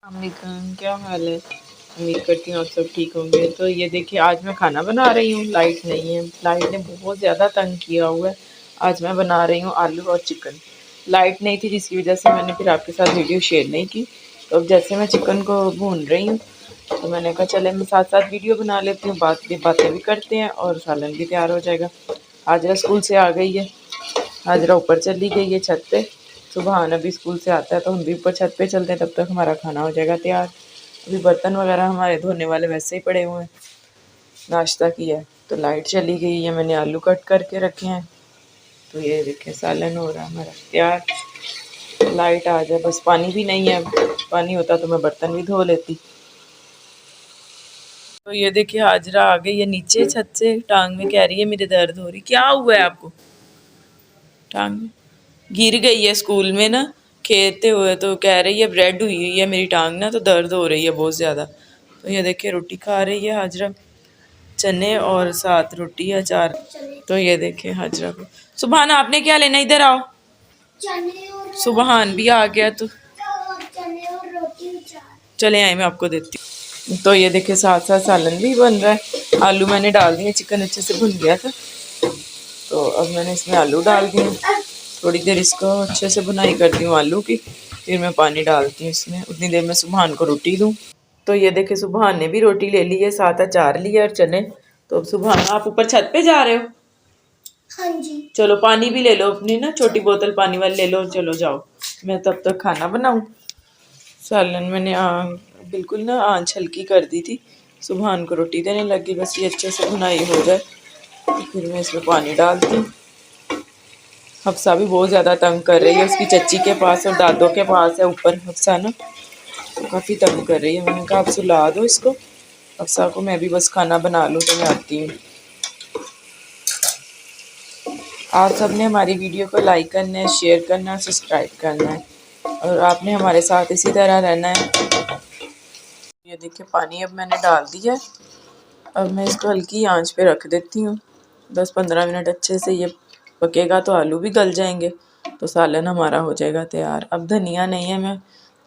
अस्सलामुअलैकुम, क्या हाल है। उम्मीद करती हूँ आप सब ठीक होंगे। तो ये देखिए, आज मैं खाना बना रही हूँ। लाइट नहीं है, लाइट ने बहुत ज़्यादा तंग किया हुआ है। आज मैं बना रही हूँ आलू और चिकन। लाइट नहीं थी जिसकी वजह से मैंने फिर आपके साथ वीडियो शेयर नहीं की। तो अब जैसे मैं चिकन को भून रही हूँ तो मैंने कहा चले मैं साथ साथ वीडियो बना लेती हूँ, बातें भी करते हैं और सालन भी तैयार हो जाएगा। हाजरा स्कूल से आ गई है। हाजरा ऊपर चली गई है छत पे। सुबहान अभी स्कूल से आता है तो हम भी ऊपर छत पे चलते हैं, तब तक हमारा खाना हो जाएगा तैयार। अभी बर्तन वगैरह हमारे धोने वाले वैसे ही पड़े हुए हैं। नाश्ता किया है तो लाइट चली गई है। मैंने आलू कट करके रखे हैं। तो ये देखें सालन हो रहा है हमारा तैयार। लाइट आ जाए बस, पानी भी नहीं है। पानी होता तो मैं बर्तन भी धो लेती। तो ये देखिए हाजरा आ गई है नीचे छत से। टांग में कह रही है मेरे दर्द हो रही। क्या हुआ है आपको टांग में? गिर गई है स्कूल में ना खेलते हुए, तो कह रही है ब्रेड हुई है मेरी टांग ना, तो दर्द हो रही है बहुत ज़्यादा। तो ये देखिए रोटी खा रही है हाजरा, चने और साथ रोटी अचार। तो ये देखिए हाजरा को। सुबहान आपने क्या लेना, इधर आओ। सुबहान भी आ गया तो चले आए, मैं आपको देती हूँ। तो ये देखिए साथ साथ सालन भी बन रहा है। आलू मैंने डाल दिए, चिकन अच्छे से भुन गया था तो अब मैंने इसमें आलू डाल दिए। थोड़ी देर इसको अच्छे से बुनाई करती हूँ आलू की, फिर मैं पानी डालती हूँ इसमें। उतनी देर में सुबहान को रोटी दूँ। तो ये देखे सुबहान ने भी रोटी ले ली है, साथ अचार लिया और चने। तो अब सुबहान आप ऊपर छत पे जा रहे हो? हाँ जी। चलो पानी भी ले लो, अपनी ना छोटी बोतल पानी वाली ले लो। चलो जाओ, मैं तब तक खाना बनाऊँ। सालन मैंने बिल्कुल ना आंच हल्की कर दी थी। सुबहान को रोटी देने लगी, बस ये अच्छे से बुनाई हो जाए तो फिर मैं इसमें पानी डालती हूँ। हफ्सा भी बहुत ज़्यादा तंग कर रही है, उसकी चच्ची के पास और दादों के पास है ऊपर हफ्सा ना, तो काफ़ी तंग कर रही है। मैंने कहा आप सुला दो इसको हफ्सा को, मैं भी बस खाना बना लूँ तो मैं आती हूँ। आप सब ने हमारी वीडियो को लाइक करना है, शेयर करना है, सब्सक्राइब करना है और आपने हमारे साथ इसी तरह रहना है। ये देखिए पानी अब मैंने डाल दिया। अब मैं इसको हल्की आंच पे रख देती हूँ। 10-15 मिनट अच्छे से ये पकेगा तो आलू भी गल जाएंगे, तो सालन हमारा हो जाएगा तैयार। अब धनिया नहीं है, मैं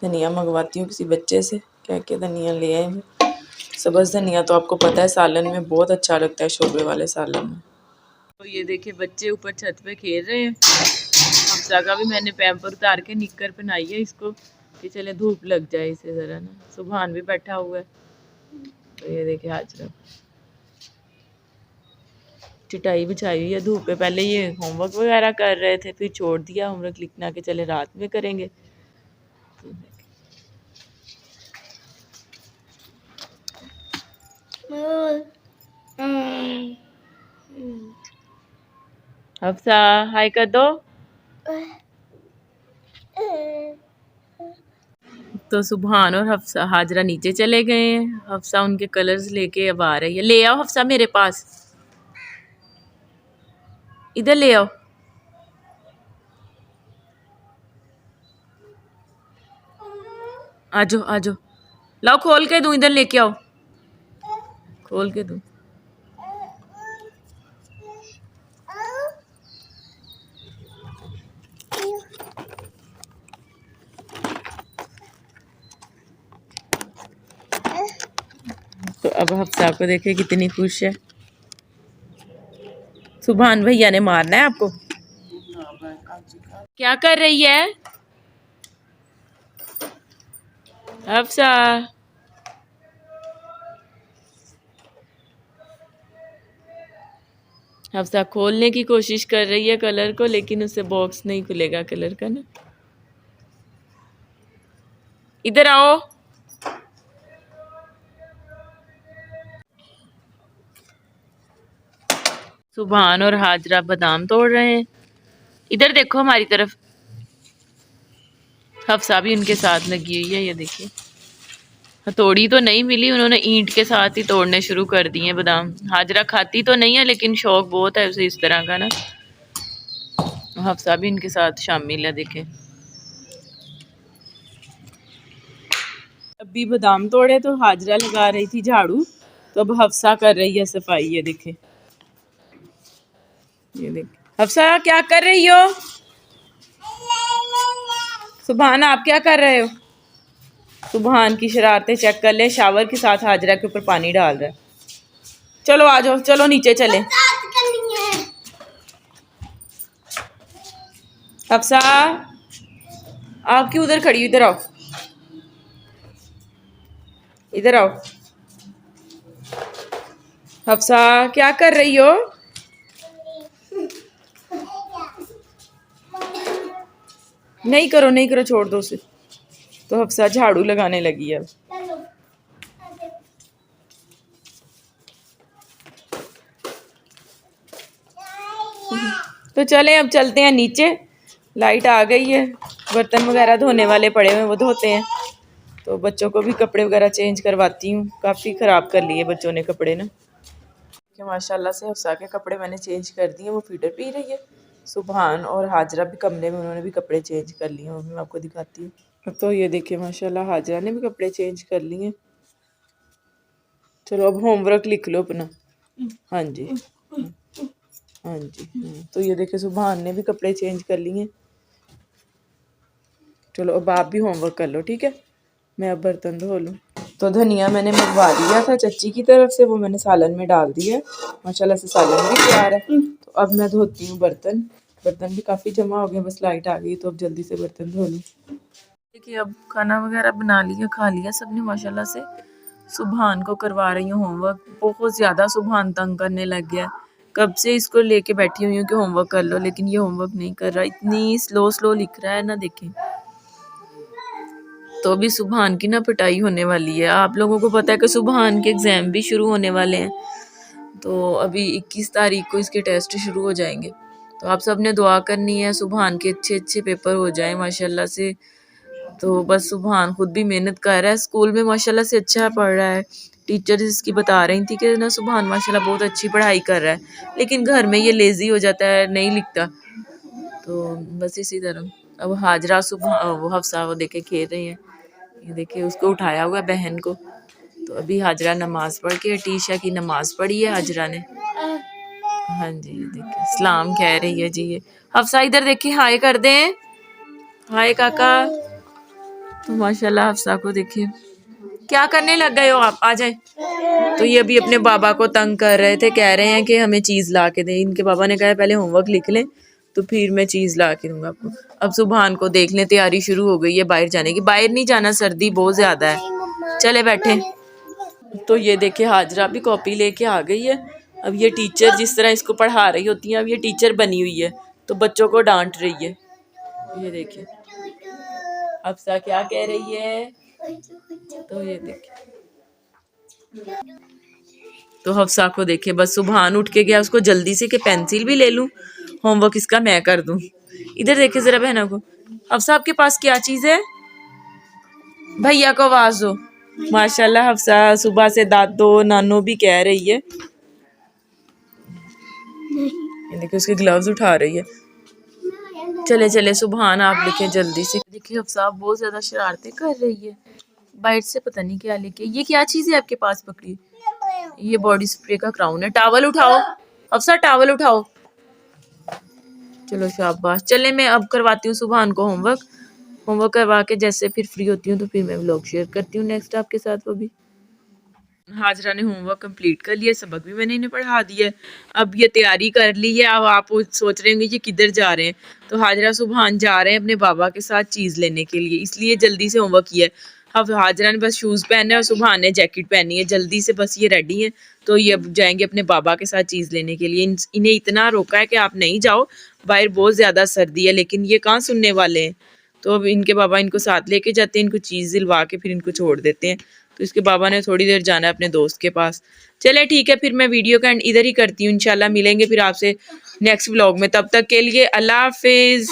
धनिया मंगवाती हूँ किसी बच्चे से कह के धनिया ले आए मैं। सब्ज़ धनिया तो आपको पता है सालन में बहुत अच्छा लगता है, शोरबे वाले सालन में। तो ये देखिए बच्चे ऊपर छत पे खेल रहे हैं। हफ्सा का भी मैंने पैम्पर उतार के निक्कर पहनाई है इसको कि चले धूप लग जाए इसे ज़रा ना। सुबहान भी बैठा हुआ है। तो ये देखिए हाजरा चटाई बिछाई हुई है धूप पे। पहले ये होमवर्क वगैरह कर रहे थे, फिर छोड़ दिया होमवर्क लिखना के चले रात में करेंगे। हफ्सा हाय कर दो। तो सुबहान और हफ्सा हाजरा नीचे चले गए हैं। हफ्सा उनके कलर्स लेके अब आ रही है। ले आओ हफ्सा मेरे पास, इधर ले आओ। आजो आजो, लाओ खोल के दूं, इधर लेके आओ, खोल के दूं। तो अब हफ्सा को देखे कितनी खुश है। सुबहान भैया ने मारना है आपको। क्या कर रही है हफ्सा? हफ्सा खोलने की कोशिश कर रही है कलर को, लेकिन उससे बॉक्स नहीं खुलेगा कलर का ना। इधर आओ। सुबहान और हाजरा बादाम तोड़ रहे हैं। इधर देखो हमारी तरफ। हफ्सा भी उनके साथ लगी हुई है। ये देखिए हथौड़ी तो नहीं मिली, उन्होंने ईंट के साथ ही तोड़ने शुरू कर दिए बादाम। हाजरा खाती तो नहीं है लेकिन शौक बहुत है उसे इस तरह का ना। हफ्सा भी इनके साथ शामिल है। देखे अभी बादाम तोड़े तो हाजरा लगा रही थी झाड़ू, तो अब हफ्सा कर रही है सफाई। ये देखे, ये देखे हफ्सा क्या कर रही हो? सुबहान आप क्या कर रहे हो? सुबहान की शरारतें चेक कर ले, शावर के साथ हाजरा के ऊपर पानी डाल रहा है। चलो आ जाओ, चलो नीचे चले। हफ्सा आप क्यों उधर खड़ी हो, इधर आओ, इधर आओ। हफ्सा क्या कर रही हो? नहीं करो नहीं करो, छोड़ दो उसे। तो हफ्सा झाड़ू लगाने लगी है अब। तो चले अब चलते हैं नीचे, लाइट आ गई है। बर्तन वगैरह धोने वाले पड़े हुए वो धोते हैं, तो बच्चों को भी कपड़े वगैरह चेंज करवाती हूँ। काफ़ी ख़राब कर लिए बच्चों ने कपड़े ना, कि माशाल्लाह से हफ्सा के कपड़े मैंने चेंज कर दिए। वो फीडर पी रही है। सुबहान और हाजरा भी कमरे में, उन्होंने भी कपड़े चेंज कर लिए। वो भी मैं आपको दिखाती हूँ। तो ये देखिए माशाल्लाह हाजरा ने भी कपड़े चेंज कर लिए। चलो अब होमवर्क लिख लो अपना। हाँ जी हाँ जी। तो ये देखिए सुबहान ने भी कपड़े चेंज कर लिए। चलो अब आप भी होमवर्क कर लो, ठीक है। मैं अब बर्तन धो लूँ। तो धनिया मैंने मंगवा दिया था चच्ची की तरफ से, वो मैंने सालन में डाल दिया। माशाल्लाह से सालन भी तैयार है। तो अब मैं धोती हूँ बर्तन। बर्तन भी काफ़ी जमा हो गए, बस लाइट आ गई तो अब जल्दी से बर्तन धो लूँ। देखिए अब खाना वगैरह बना लिया, खा लिया सबने माशाल्लाह से। सुबहान को करवा रही हूँ होमवर्क। बहुत ज़्यादा सुबहान तंग करने लग गया। कब से इसको लेके बैठी हुई हूँ कि होमवर्क कर लो, लेकिन ये होमवर्क नहीं कर रहा। इतनी स्लो स्लो लिख रहा है ना, देखें। तो अभी सुबहान की ना पिटाई होने वाली है। आप लोगों को पता है कि सुबहान के एग्ज़ाम भी शुरू होने वाले हैं। तो अभी 21 तारीख को इसके टेस्ट शुरू हो जाएंगे। तो आप सब ने दुआ करनी है सुबहान के अच्छे अच्छे पेपर हो जाएं माशाल्लाह से। तो बस सुबहान खुद भी मेहनत कर रहा है, स्कूल में माशाल्लाह से अच्छा पढ़ रहा है। टीचर इसकी बता रही थी कि ना सुबहान माशाल्लाह बहुत अच्छी पढ़ाई कर रहा है, लेकिन घर में ये लेज़ी हो जाता है, नहीं लिखता। तो बस इसी तरह अब हाजरा सुबह वो हफ्सा वो देखे खेल रही हैं। ये देखिए उसको उठाया हुआ बहन को। तो अभी हाजरा नमाज पढ़ के, टीशा की नमाज पढ़ी है हाजरा ने। हाँ जी देखिए सलाम कह रही है जी। ये हफ्सा इधर देखिए, हाय कर दें, हाय काका। तो माशाल्लाह हफ्सा को देखिए, क्या करने लग गए हो आप, आ जाए। तो ये अभी अपने बाबा को तंग कर रहे थे, कह रहे हैं कि हमें चीज़ ला के दें। इनके बाबा ने कहा पहले होमवर्क लिख लें तो फिर मैं चीज़ ला के दूंगा आपको। अब सुबहान को देख लें, तैयारी शुरू हो गई है बाहर जाने की। बाहर नहीं जाना, सर्दी बहुत ज़्यादा है, चले बैठे। तो ये देखिए हाजरा भी कॉपी लेके आ गई है। अब ये टीचर जिस तरह इसको पढ़ा रही होती है, अब ये टीचर बनी हुई है, तो बच्चों को डांट रही है। ये देखिए हफ्सा क्या कह रही है। तो ये देखिए, तो हफ्सा को देखे बस सुबहान उठ के गया, उसको जल्दी से कि पेंसिल भी ले लूं, होमवर्क इसका मैं कर दूं। इधर देखे जरा बहनों को। हफ्सा आपके पास क्या चीज है, भैया को आवाज दो। माशाल्लाह हफ्सा सुबह से दादो नानो भी कह रही है। देखिए उसके ग्लव्स उठा रही है। चले चले सुबहान आप लिखे जल्दी से। देखिए हफ्सा बहुत ज्यादा शरारतें कर रही है। बाइट से पता नहीं क्या लेके, ये क्या चीज है आपके पास पकड़ी, ये बॉडी स्प्रे का क्राउन है। टावल उठाओ अफसर, टावल उठाओ। चलो शाबाश। चले मैं अब करवाती हूँ सुबहान को होमवर्क। होमवर्क करवा के जैसे फिर फ्री होती हूँ तो फिर मैं व्लॉग शेयर करती हूँ नेक्स्ट आपके साथ। वो भी हाजरा ने होमवर्क कंप्लीट कर लिया, सबक भी मैंने इन्हें पढ़ा दिया। अब ये तैयारी कर ली है। अब आप सोच रहे होंगे ये किधर जा रहे हैं, तो हाजरा सुबहान जा रहे हैं अपने बाबा के साथ चीज़ लेने के लिए, इसलिए जल्दी से होमवर्क किया है। अब हाजरा ने बस शूज़ पहने और सुबहान ने जैकेट पहनी है, जल्दी से बस ये रेडी हैं। तो ये अब जाएंगे अपने बाबा के साथ चीज़ लेने के लिए। इन्हें इतना रोका है कि आप नहीं जाओ, बाहर बहुत ज़्यादा सर्दी है, लेकिन ये कहाँ सुनने वाले हैं। तो अब इनके बाबा इनको साथ लेके जाते हैं, इनको चीज़ दिलवा के फिर इनको छोड़ देते हैं। तो इसके बाबा ने थोड़ी देर जाना है अपने दोस्त के पास। चले ठीक है, फिर मैं वीडियो का एंड इधर ही करती हूँ। इंशाल्लाह मिलेंगे फिर आपसे नेक्स्ट व्लॉग में, तब तक के लिए अल्लाह हाफिज़।